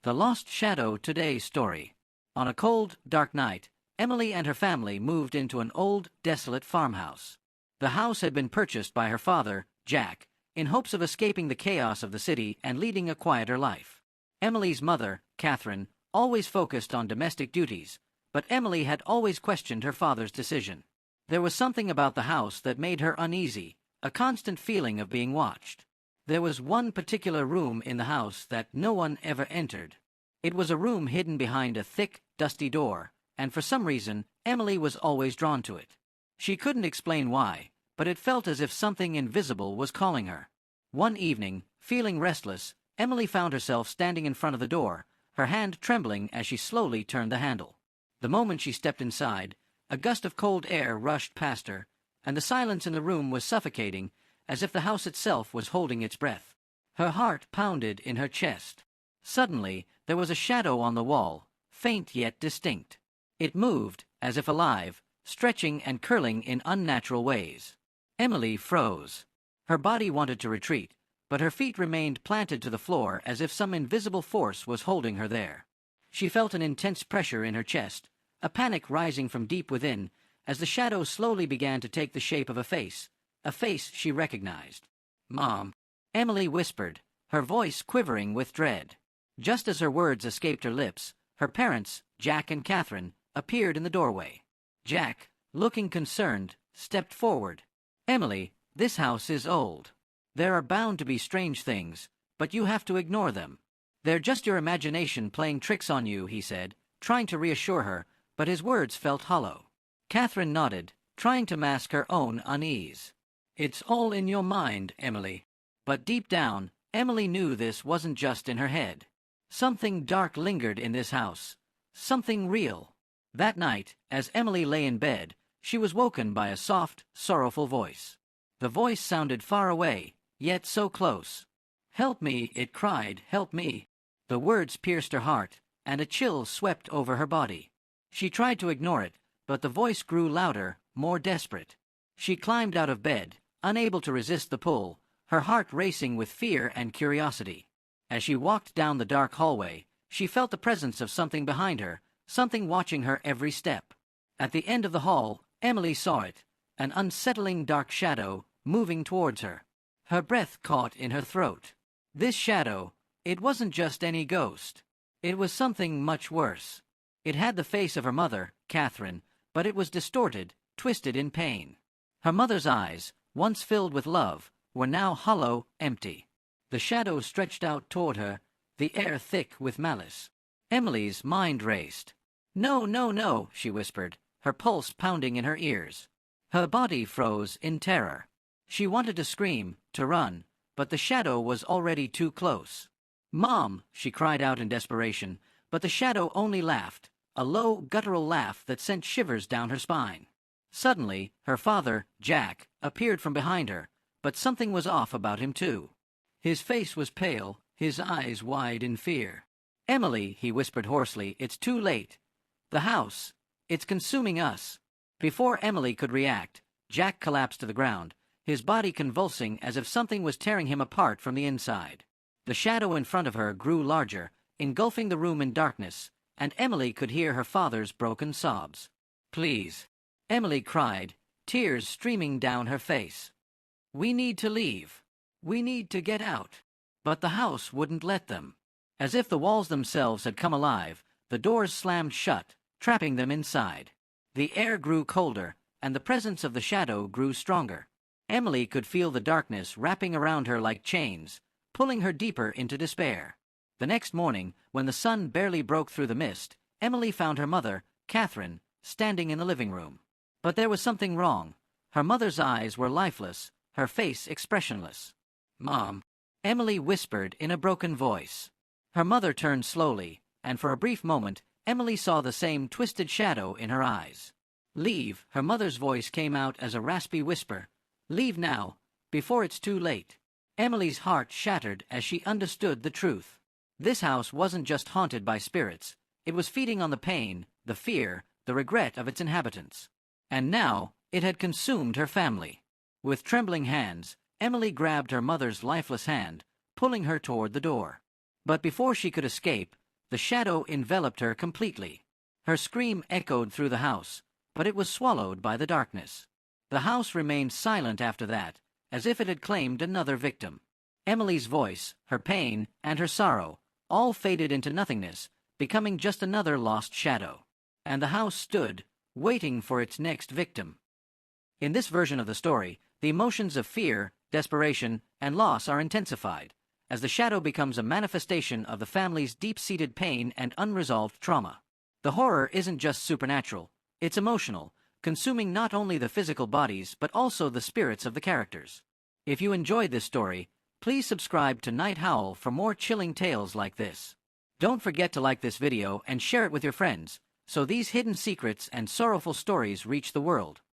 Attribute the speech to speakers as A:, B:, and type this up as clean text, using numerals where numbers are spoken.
A: The Lost Shadow Today story. On a cold, dark night, Emily and her family moved into an old, desolate farmhouse. The house had been purchased by her father, Jack, in hopes of escaping the chaos of the city and leading a quieter life. Emily's mother, Catherine, always focused on domestic duties, but Emily had always questioned her father's decision. There was something about the house that made her uneasy, a constant feeling of being watched. There was one particular room in the house that no one ever entered. It was a room hidden behind a thick, dusty door, and for some reason, Emily was always drawn to it. She couldn't explain why, but it felt as if something invisible was calling her. One evening, feeling restless, Emily found herself standing in front of the door, her hand trembling as she slowly turned the handle. The moment she stepped inside, a gust of cold air rushed past her, and the silence in the room was suffocating, as if the house itself was holding its breath. Her heart pounded in her chest. Suddenly, there was a shadow on the wall, faint yet distinct. It moved, as if alive, stretching and curling in unnatural ways. Emily froze. Her body wanted to retreat, but her feet remained planted to the floor as if some invisible force was holding her there. She felt an intense pressure in her chest, a panic rising from deep within, as the shadow slowly began to take the shape of a face she recognized. "Mom," Emily whispered, her voice quivering with dread. Just as her words escaped her lips, her parents, Jack and Catherine, appeared in the doorway. Jack, looking concerned, stepped forward. "Emily, this house is old. There are bound to be strange things, but you have to ignore them. They're just your imagination playing tricks on you," he said, trying to reassure her, but his words felt hollow. Catherine nodded, trying to mask her own unease. "It's all in your mind, Emily." But deep down, Emily knew this wasn't just in her head. Something dark lingered in this house. Something real. That night, as Emily lay in bed, she was woken by a soft, sorrowful voice. The voice sounded far away, yet so close. "Help me," it cried, "help me." The words pierced her heart, and a chill swept over her body. She tried to ignore it, but the voice grew louder, more desperate. She climbed out of bed, unable to resist the pull, her heart racing with fear and curiosity. As she walked down the dark hallway, she felt the presence of something behind her, something watching her every step. At the end of the hall, Emily saw it, an unsettling dark shadow, moving towards her. Her breath caught in her throat. This shadow, it wasn't just any ghost. It was something much worse. It had the face of her mother, Catherine, but it was distorted, twisted in pain. Her mother's eyes, once filled with love, were now hollow, empty. The shadow stretched out toward her, the air thick with malice. Emily's mind raced. "No, no, no," she whispered, her pulse pounding in her ears. Her body froze in terror. She wanted to scream, to run, but the shadow was already too close. "Mom," she cried out in desperation, but the shadow only laughed, a low, guttural laugh that sent shivers down her spine. Suddenly, her father, Jack, appeared from behind her, but something was off about him too. His face was pale, his eyes wide in fear. "Emily," he whispered hoarsely, "it's too late. The house, it's consuming us." Before Emily could react, Jack collapsed to the ground, his body convulsing as if something was tearing him apart from the inside. The shadow in front of her grew larger, engulfing the room in darkness, and Emily could hear her father's broken sobs. "Please," Emily cried, tears streaming down her face. "We need to leave. We need to get out." But the house wouldn't let them. As if the walls themselves had come alive, the doors slammed shut, trapping them inside. The air grew colder, and the presence of the shadow grew stronger. Emily could feel the darkness wrapping around her like chains, pulling her deeper into despair. The next morning, when the sun barely broke through the mist, Emily found her mother, Catherine, standing in the living room. But there was something wrong. Her mother's eyes were lifeless, her face expressionless. "Mom," Emily whispered in a broken voice. Her mother turned slowly, and for a brief moment, Emily saw the same twisted shadow in her eyes. "Leave," her mother's voice came out as a raspy whisper. "Leave now, before it's too late." Emily's heart shattered as she understood the truth. This house wasn't just haunted by spirits. It was feeding on the pain, the fear, the regret of its inhabitants. And now, it had consumed her family. With trembling hands, Emily grabbed her mother's lifeless hand, pulling her toward the door. But before she could escape, The shadow enveloped her completely. Her scream echoed through the house, but it was swallowed by the darkness. The house remained silent after that, as if it had claimed another victim. Emily's voice, her pain, and her sorrow all faded into nothingness, becoming just another lost shadow. And the house stood, waiting for its next victim. In this version of the story, the emotions of fear, desperation, and loss are intensified, as the shadow becomes a manifestation of the family's deep-seated pain and unresolved trauma. The horror isn't just supernatural, it's emotional, consuming not only the physical bodies but also the spirits of the characters. If you enjoyed this story, please subscribe to Night Howl for more chilling tales like this. Don't forget to like this video and share it with your friends, so these hidden secrets and sorrowful stories reach the world.